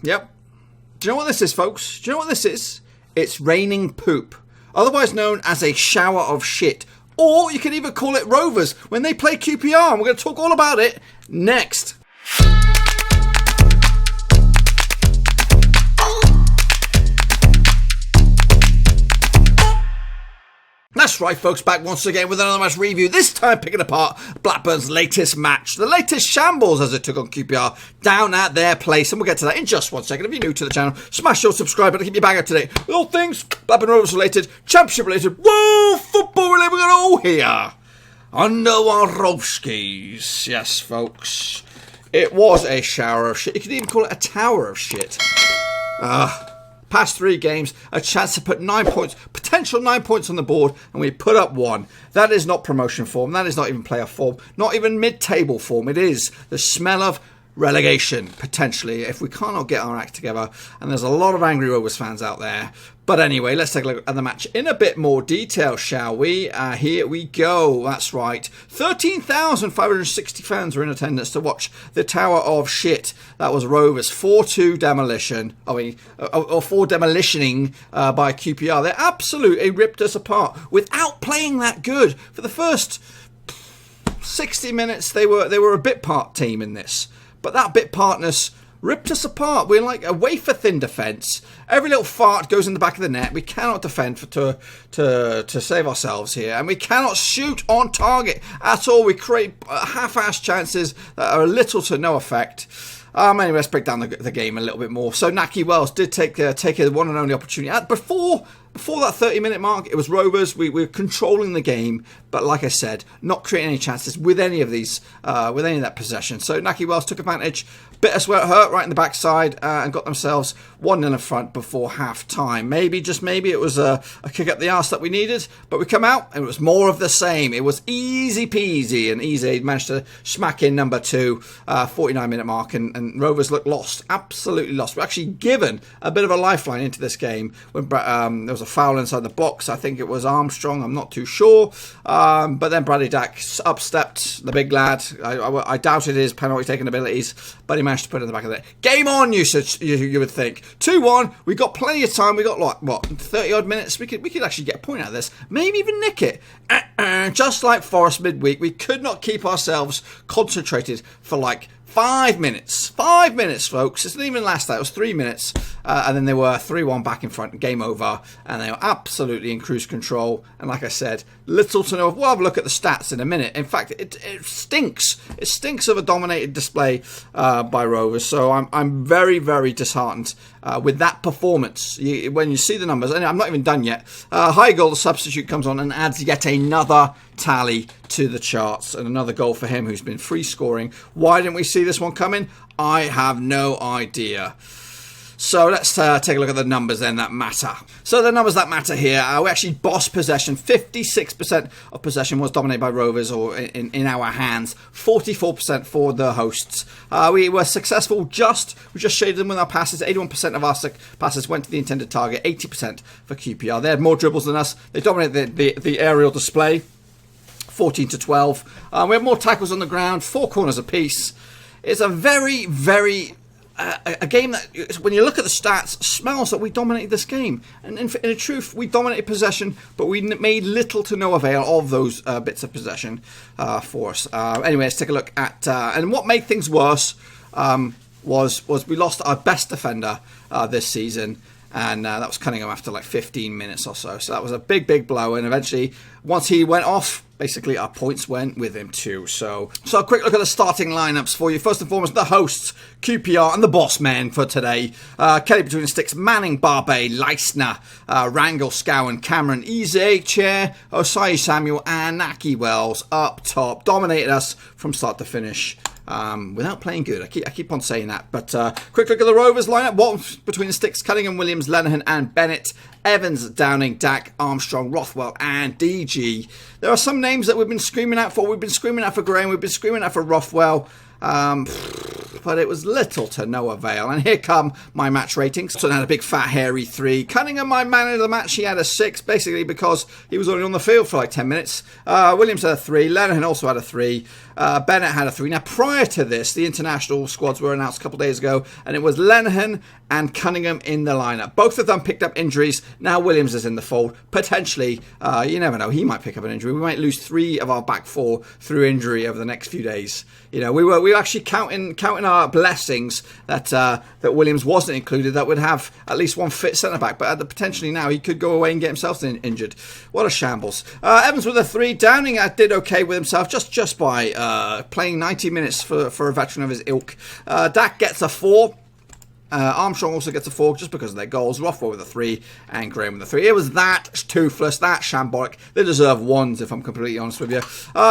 Yep. Do you know what this is, folks? Do you know what this is? It's raining poop, otherwise known as a shower of shit. Or you can even call it Rovers when they play QPR. And we're going to talk all about it next. That's right, folks, back once again with another match review, this time picking apart Blackburn's latest match, the latest shambles as it took on QPR down at their place, and we'll get to that in just 1 second. If you're new to the channel, smash your subscribe button to keep you bang up to date with all things Blackburn Rovers related, championship related, whoa, football related, we're going all here under our Rovskis. Yes, folks, it was a shower of shit. You could even call it a tower of shit. Past 3 games, a chance to put 9 points, potential 9 points on the board, and we put up 1. That is not promotion form. That is not even playoff form. Not even mid-table form. It is the smell of relegation, potentially, if we cannot get our act together. And there's a lot of angry Rovers fans out there. But anyway, let's take a look at the match in a bit more detail, shall we? Here we go. That's right. 13,560 fans were in attendance to watch the Tower of Shit. That was Rovers 4-2 demolition. Or 4 demolitioning by QPR. They absolutely ripped us apart without playing that good. For the first 60 minutes, they were a bit part team in this. But that bit partness ripped us apart. We're like a wafer-thin defence. Every little fart goes in the back of the net. We cannot defend to save ourselves here. And we cannot shoot on target at all. We create half-assed chances that are little to no effect. Anyway, let's break down the game a little bit more. So Nahki Wells did take a one and only opportunity. Before that 30-minute mark, it was Rovers. We were controlling the game, but like I said, not creating any chances with any of these, with any of that possession. So Nahki Wells took advantage, bit us where it hurt, right in the backside, and got themselves 1-0 in front before half-time. Maybe, just maybe, it was a kick up the arse that we needed, but we come out, and it was more of the same. It was easy peasy, and Easy managed to smack in number 2, 49-minute mark, and Rovers looked lost, absolutely lost. We're actually given a bit of a lifeline into this game when there was a foul inside the box. I think it was Armstrong, I'm not too sure, but then Bradley Dack upstepped, the big lad. I doubted his penalty taking abilities, but he managed to put it in the back of the net. Game on, you would think. 2-1, we got plenty of time. We got like, what, 30 odd minutes. We could actually get a point out of this, maybe even nick it. Just like Forest midweek, we could not keep ourselves concentrated for like 5 minutes. 5 minutes, folks. It didn't even last that. It was 3 minutes. And then they were 3-1 back in front. Game over. And they were absolutely in cruise control. And like I said, little to no. We'll have a look at the stats in a minute. In fact, it stinks. It stinks of a dominated display by Rovers. So I'm very, very disheartened with that performance. When you see the numbers, and I'm not even done yet. Hugill, the substitute, comes on and adds yet another tally to the charts, and another goal for him, who's been free scoring. Why didn't we see this one coming? I have no idea. So let's take a look at the numbers then that matter. So the numbers that matter here, we actually bossed possession. 56% of possession was dominated by Rovers, or in our hands. 44% for the hosts. We were successful, we just shaded them with our passes. 81% of our passes went to the intended target, 80% for QPR. They had more dribbles than us. They dominated the aerial display, 14-12. We had more tackles on the ground, 4 corners apiece. It's a very, very a game that, when you look at the stats, smells that we dominated this game. And in truth, we dominated possession, but we made little to no avail of those bits of possession for us. Anyway, let's take a look at and what made things worse was we lost our best defender this season. And that was Cunningham after like 15 minutes or so. So that was a big, big blow. And eventually, once he went off, basically our points went with him too. So a quick look at the starting lineups for you. First and foremost, the hosts, QPR, and the boss men for today. Kelly between the sticks, Manning, Barbe, Leisner, Rangel, Scowen, Cameron, Eze, Chair, Osayi-Samuel, and Nahki Wells up top. Dominated us from start to finish. Without playing good. I keep on saying that. But quick look at the Rovers lineup. What between the sticks? Cunningham, Williams, Lenihan, and Bennett. Evans, Downing, Dack, Armstrong, Rothwell, and DG. There are some names that we've been screaming out for. We've been screaming out for Graham. We've been screaming out for Rothwell. But it was little to no avail. And here come my match ratings. So I had a big fat hairy 3. Cunningham, my man of the match, he had a 6, basically because he was only on the field for like 10 minutes. Williams had a 3. Lenihan also had a 3. Bennett had a 3. Now, prior to this, the international squads were announced a couple of days ago, and it was Lenihan and Cunningham in the lineup. Both of them picked up injuries. Now Williams is in the fold. Potentially, you never know, he might pick up an injury. We might lose 3 of our back 4 through injury over the next few days. You know, we were actually counting our blessings that that Williams wasn't included. That would have at least one fit centre back, but potentially now he could go away and get himself injured. What a shambles! Evans with a 3. Downing did okay with himself just by playing 90 minutes for a veteran of his ilk. Dack gets a 4. Armstrong also gets a 4 just because of their goals. Rothwell with a 3 and Graham with a 3. It was that toothless, that shambolic. They deserve 1s if I'm completely honest with you.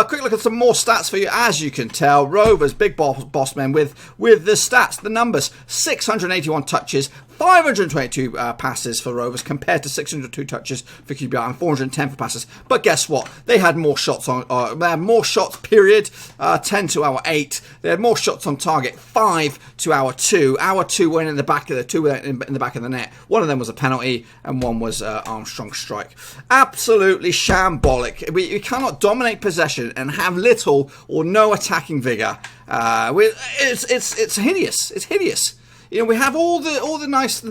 Quick look at some more stats for you. As you can tell, Rovers, big boss men with the stats, the numbers. 681 touches, 522 passes for Rovers compared to 602 touches for QPR and 410 for passes. But guess what? They had more shots on. They had more shots. Period. 10 to our 8. They had more shots on target. 5 to our 2. Our 2 went in the back of the 2 in the back of the net. One of them was a penalty, and one was Armstrong's strike. Absolutely shambolic. We cannot dominate possession and have little or no attacking vigor. It's hideous. It's hideous. You know, we have all the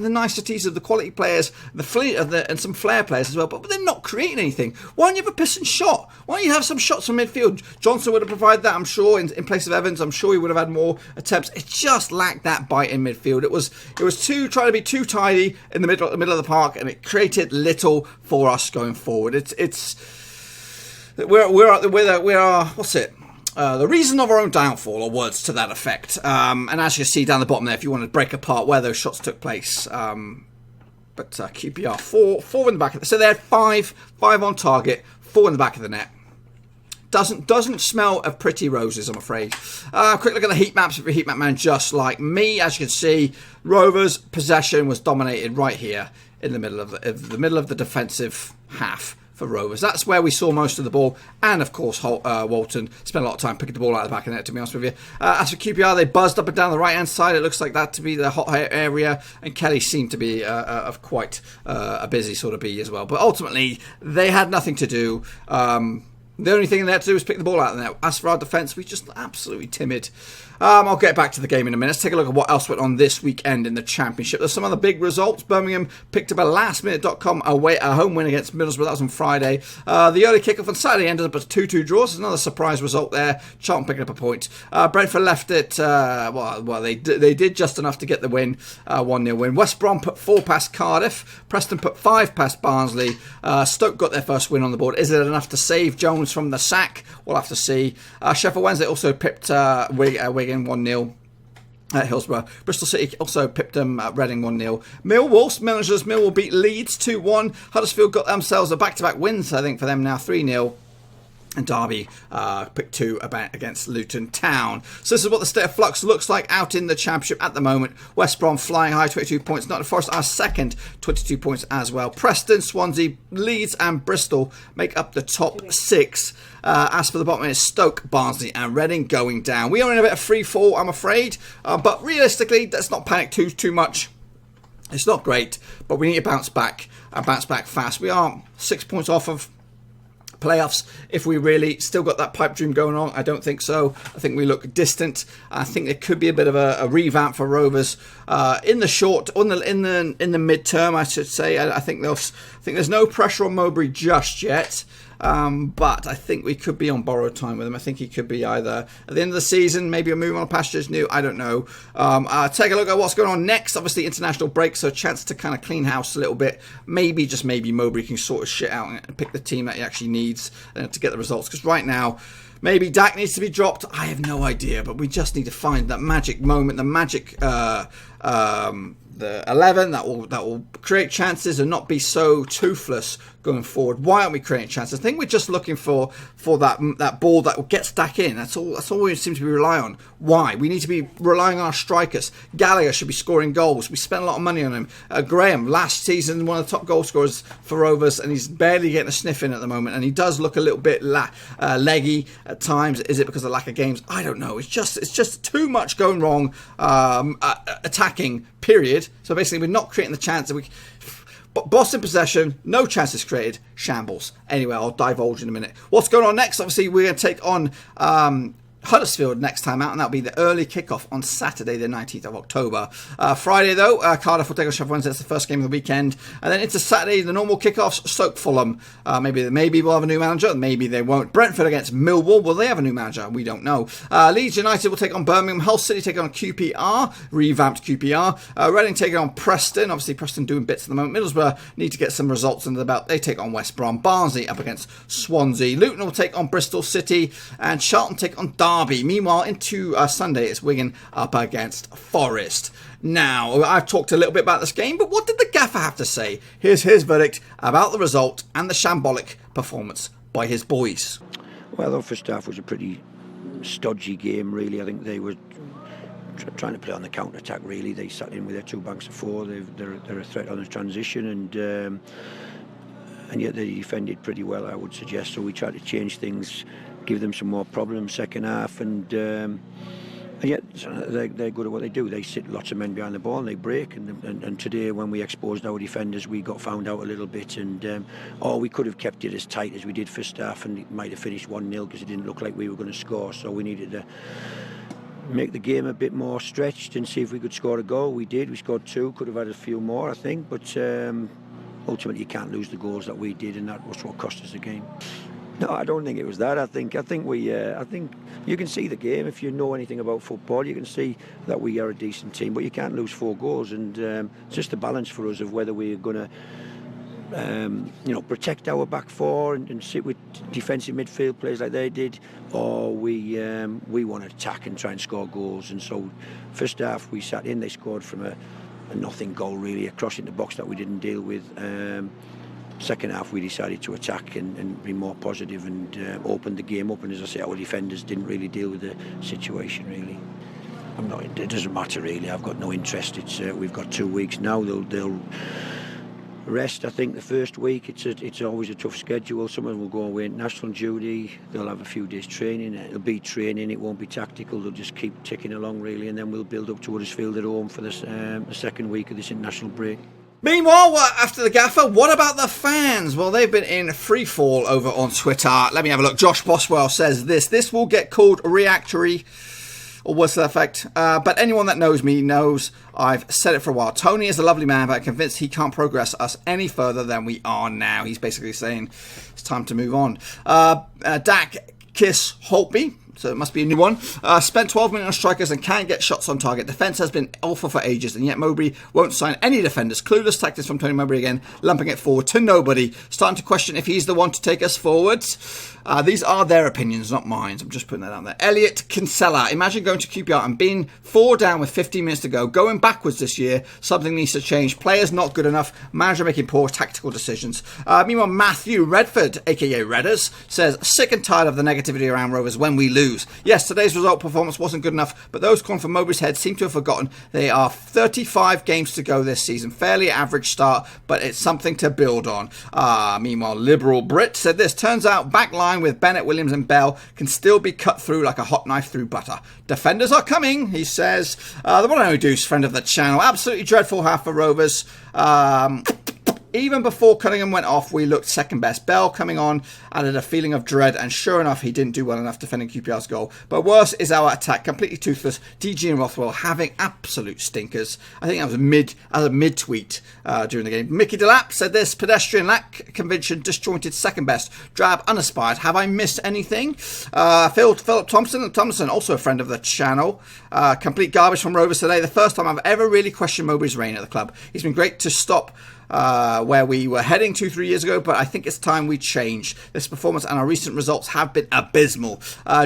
niceties of the quality players, the fleet of and some flair players as well, but they're not creating anything. Why don't you have a pissing shot? Why don't you have some shots from midfield? Johnson would have provided that, I'm sure, in place of Evans. I'm sure he would have had more attempts. It just lacked that bite in midfield. It was trying to be too tidy in the middle of the park, and it created little for us going forward. We are what's it? The reason of our own downfall, or words to that effect. And as you see down the bottom there, if you want to break apart where those shots took place. But QPR, four in the back of the... So they had five on target, 4 in the back of the net. Doesn't smell of pretty roses, I'm afraid. Quick look at the heat maps of your heat map man, just like me. As you can see, Rovers' possession was dominated right here in the middle of the defensive half. For Rovers. That's where we saw most of the ball, and of course Walton spent a lot of time picking the ball out of the back of the net, to be honest with you. As for QPR, they buzzed up and down the right hand side. It looks like that to be the hot area, and Kelly seemed to be of quite a busy sort of bee as well, but ultimately they had nothing to do. The only thing they had to do was pick the ball out of the net. As for our defence, we just absolutely timid. I'll get back to the game in a minute. Let's take a look at what else went on this weekend in the Championship. There's some other big results. Birmingham picked up a lastminute.com home win against Middlesbrough. That was on Friday. The early kickoff on Saturday ended up as 2-2 draws. Another surprise result there. Charlton picking up a point. Brentford left it, they did just enough to get the win. 1-0 win. West Brom put 4 past Cardiff. Preston put 5 past Barnsley. Stoke got their first win on the board. Is it enough to save Jones from the sack? We'll have to see. Sheffield Wednesday also pipped Wigan 1-0 at Hillsborough. Bristol City also pipped them at Reading 1-0. Millwall beat Leeds 2-1. Huddersfield got themselves a back-to-back wins, I think, for them now 3-0. And Derby picked 2 against Luton Town. So this is what the state of flux looks like out in the Championship at the moment. West Brom flying high, 22 points. Nottingham Forest are second, 22 points as well. Preston, Swansea, Leeds and Bristol make up the top 6. As for the bottom, it's Stoke, Barnsley and Reading going down. We are in a bit of free fall, I'm afraid. But realistically, let's not panic too much. It's not great, but we need to bounce back fast. We are 6 points off of playoffs. If we really still got that pipe dream going on, I don't think so. I think we look distant. I think there could be a bit of a revamp for Rovers in the midterm, I should say. I think there's no pressure on Mowbray just yet. But I think we could be on borrowed time with him. I think he could be either at the end of the season, maybe a move on pastures new. I don't know. Take a look at what's going on next. Obviously, international break, so a chance to kind of clean house a little bit. Maybe, just maybe, Mowbray can sort of shit out and pick the team that he actually needs to get the results. Because right now, maybe Dack needs to be dropped. I have no idea, but we just need to find that magic moment, the the 11 that will create chances and not be so toothless going forward. Why aren't we creating chances? I think we're just looking for that ball that gets Dack in. That's all we seem to be relying on. Why? We need to be relying on our strikers. Gallagher should be scoring goals. We spent a lot of money on him. Graham, last season, one of the top goal scorers for Rovers, and he's barely getting a sniff in at the moment, and he does look a little bit leggy at times. Is it because of lack of games? I don't know. It's just too much going wrong attacking, period. So basically, we're not creating the chance. Boston possession, no chances created, shambles. Anyway, I'll divulge in a minute. What's going on next? Obviously, we're going to take on Huddersfield next time out, and that'll be the early kickoff on Saturday, the 19th of October. Friday, though, Cardiff will take on Sheffield Wednesday. That's the first game of the weekend. And then into Saturday, the normal kickoffs, Stoke Fulham. Maybe we'll have a new manager, maybe they won't. Brentford against Millwall. Will they have a new manager? We don't know. Leeds United will take on Birmingham. Hull City take on QPR, revamped QPR. Reading taking on Preston. Obviously, Preston doing bits at the moment. Middlesbrough need to get some results under the belt. They take on West Brom. Barnsley up against Swansea. Luton will take on Bristol City. And Charlton take on Derby. Meanwhile, into Sunday, it's Wigan up against Forest. Now, I've talked a little bit about this game, but what did the gaffer have to say? Here's his verdict about the result and the shambolic performance by his boys. Well, the first half was a pretty stodgy game, really. I think they were trying to play on the counter-attack, really. They sat in with their two banks of four. They're a threat on the transition, and yet they defended pretty well, I would suggest. So we tried to change things, give them some more problems second half, and yet they're good at what they do. They sit lots of men behind the ball and they break, and today when we exposed our defenders, we got found out a little bit, and we could have kept it as tight as we did first half, and it might have finished 1-0 because it didn't look like we were going to score. So we needed to make the game a bit more stretched and see if we could score a goal. We did. We scored 2. Could have had a few more, I think, but ultimately you can't lose the goals that we did, and that was what cost us the game. No, I don't think it was that. I think you can see the game. If you know anything about football, you can see that we are a decent team, but you can't lose 4 goals, and it's just the balance for us of whether we're going to protect our back four and sit with defensive midfield players like they did, or we want to attack and try and score goals. And so first half we sat in, they scored from a nothing goal, really, a cross in the box that we didn't deal with. Second half we decided to attack and be more positive and open the game up, and as I say, our defenders didn't really deal with the situation, really. It doesn't matter, really. I've got no interest. We've got 2 weeks now. They'll rest. I think the first week it's always a tough schedule. Some of them will go away on national duty. They'll have a few days training. It'll be training. It won't be tactical. They'll just keep ticking along, really, and then we'll build up to Huddersfield at home for the second week of this international break. Meanwhile, after the gaffer, what about the fans? Well, they've been in free fall over on Twitter. Let me have a look. Josh Boswell says this will get called reactory, or words to that effect. But anyone that knows me knows I've said it for a while. Tony is a lovely man, but I'm convinced he can't progress us any further than we are now. He's basically saying it's time to move on. Dack Kiss Holtby, so it must be a new one. Spent 12 million on strikers and can't get shots on target. Defence has been awful for ages, and yet Mowbray won't sign any defenders. Clueless tactics from Tony Mowbray again, lumping it forward to nobody. Starting to question if he's the one to take us forwards. These are their opinions, not mine. I'm just putting that out there. Elliot Kinsella. Imagine going to QPR and being 4 down with 15 minutes to go. Going backwards this year. Something needs to change. Players not good enough. Manager making poor tactical decisions. Meanwhile, Matthew Redford, a.k.a. Redders, says, sick and tired of the negativity around Rovers when we lose. Yes, today's result performance wasn't good enough, but those calling for Mowbray's head seem to have forgotten they are 35 games to go this season. Fairly average start, but it's something to build on. Meanwhile, Liberal Brit said this. Turns out back line with Bennett, Williams and Bell can still be cut through like a hot knife through butter. Defenders are coming, he says. The one and only Deuce, friend of the channel. Absolutely dreadful half for Rovers. Even before Cunningham went off, we looked second best. Bell coming on added a feeling of dread, and sure enough, he didn't do well enough defending QPR's goal. But worse is our attack, completely toothless. DG and Rothwell having absolute stinkers. I think that was a mid-tweet during the game. Mickey Delap said this, pedestrian, lack conviction, disjointed, second best, drab, unaspired. Have I missed anything? Philip Thompson, also a friend of the channel. Complete garbage from Rovers today. The first time I've ever really questioned Mowbray's reign at the club. He's been great to stop where we were heading 2-3 years ago, but I think it's time we change. This performance and our recent results have been abysmal.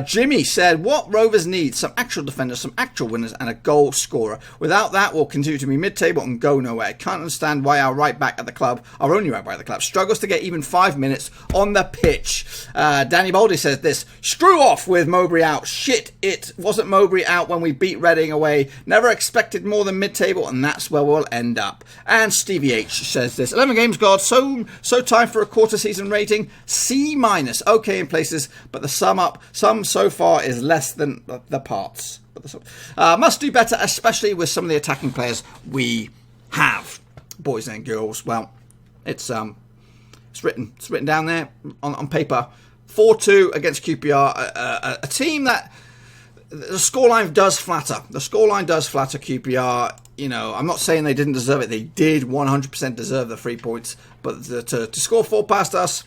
Jimmy said, what Rovers need? Some actual defenders, some actual winners, and a goal scorer. Without that, we'll continue to be mid-table and go nowhere. I can't understand why our right back at the club, our only right back at the club, struggles to get even 5 minutes on the pitch. Danny Baldy says this, screw off with Mowbray out. Shit, it wasn't Mowbray out when we beat Reading away. Never expected more than mid-table, and that's where we'll end up. And Stevie H says this, 11 games, God, so time for a quarter season rating, C-, okay in places, but the sum so far is less than the parts. Must do better, especially with some of the attacking players we have. Boys and girls, well, it's written down there on paper. 4-2 against QPR, a team that the scoreline does flatter. The scoreline does flatter QPR. You know, I'm not saying they didn't deserve it. They did 100% deserve the 3 points, but to score 4 past us,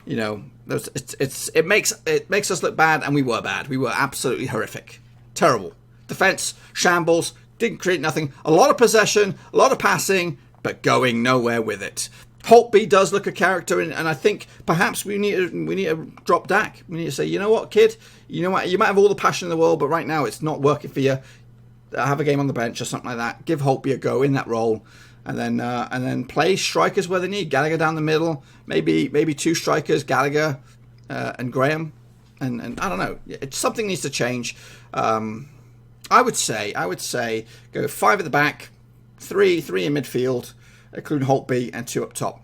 you know, it makes us look bad, and we were bad. We were absolutely horrific, terrible defense, shambles, didn't create nothing. A lot of possession, a lot of passing, but going nowhere with it. Holtby does look a character, and I think perhaps we need to drop Dack. We need to say, you know what, kid, you know what, you might have all the passion in the world, but right now it's not working for you. Have a game on the bench or something like that. Give Holtby a go in that role, and then play strikers where they need. Gallagher down the middle, maybe 2 strikers, Gallagher and Graham, and I don't know. Something needs to change. I would say go 5 at the back, 3 in midfield, including Holtby, and 2 up top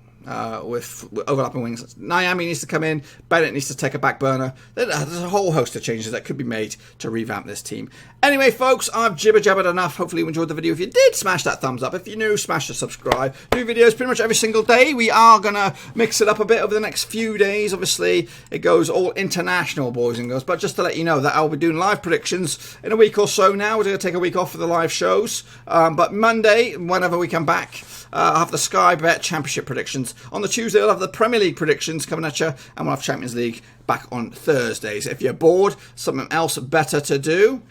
with overlapping wings. Nyami needs to come in. Bennett needs to take a back burner. There's a whole host of changes that could be made to revamp this team. Anyway, folks, I've jibber-jabbered enough. Hopefully you enjoyed the video. If you did, smash that thumbs up. If you're new, smash the subscribe. New videos pretty much every single day. We are going to mix it up a bit over the next few days. Obviously, it goes all international, boys and girls. But just to let you know that I'll be doing live predictions in a week or so now. We're going to take a week off for the live shows. But Monday, whenever we come back, I'll have the Sky Bet Championship predictions. On the Tuesday, I'll have the Premier League predictions coming at you, and we'll have Champions League back on Thursdays. If you're bored, something else better to do,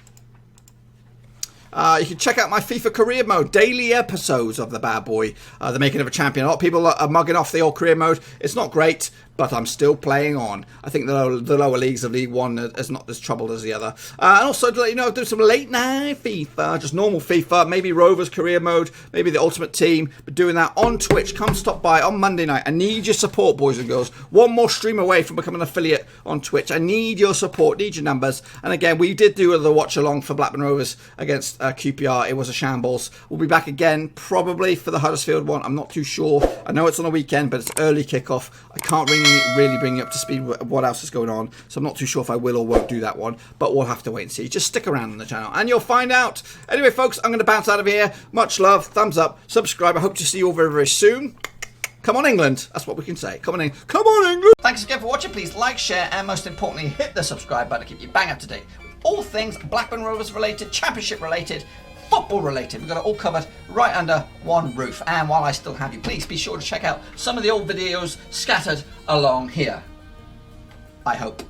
you can check out my FIFA career mode, daily episodes of the bad boy, the making of a champion. A lot of people are mugging off the old career mode. It's not great, but I'm still playing on. I think the lower leagues of League One is not as troubled as the other. And also to let you know, do some late night FIFA, just normal FIFA, maybe Rovers career mode, maybe the Ultimate Team, but doing that on Twitch. Come stop by on Monday night. I need your support, boys and girls. One more stream away from becoming an affiliate on Twitch. I need your support, need your numbers. And again, we did do the watch along for Blackburn Rovers against QPR. It was a shambles. We'll be back again, probably for the Huddersfield one. I'm not too sure. I know it's on a weekend, but it's early kickoff. I can't really bring you up to speed with what else is going on, so I'm not too sure if I will or won't do that one, but we'll have to wait and see. Just stick around on the channel and you'll find out. Anyway, folks, I'm going to bounce out of here. Much love, thumbs up, subscribe. I hope to see you all very, very soon. Come on, England. That's what we can say. Come on, Come on, England. Thanks again for watching. Please like, share, and most importantly, hit the subscribe button to keep you bang up to date with all things Blackburn Rovers related, championship related, football related. We've got it all covered right under one roof. And while I still have you, please be sure to check out some of the old videos scattered along here. I hope.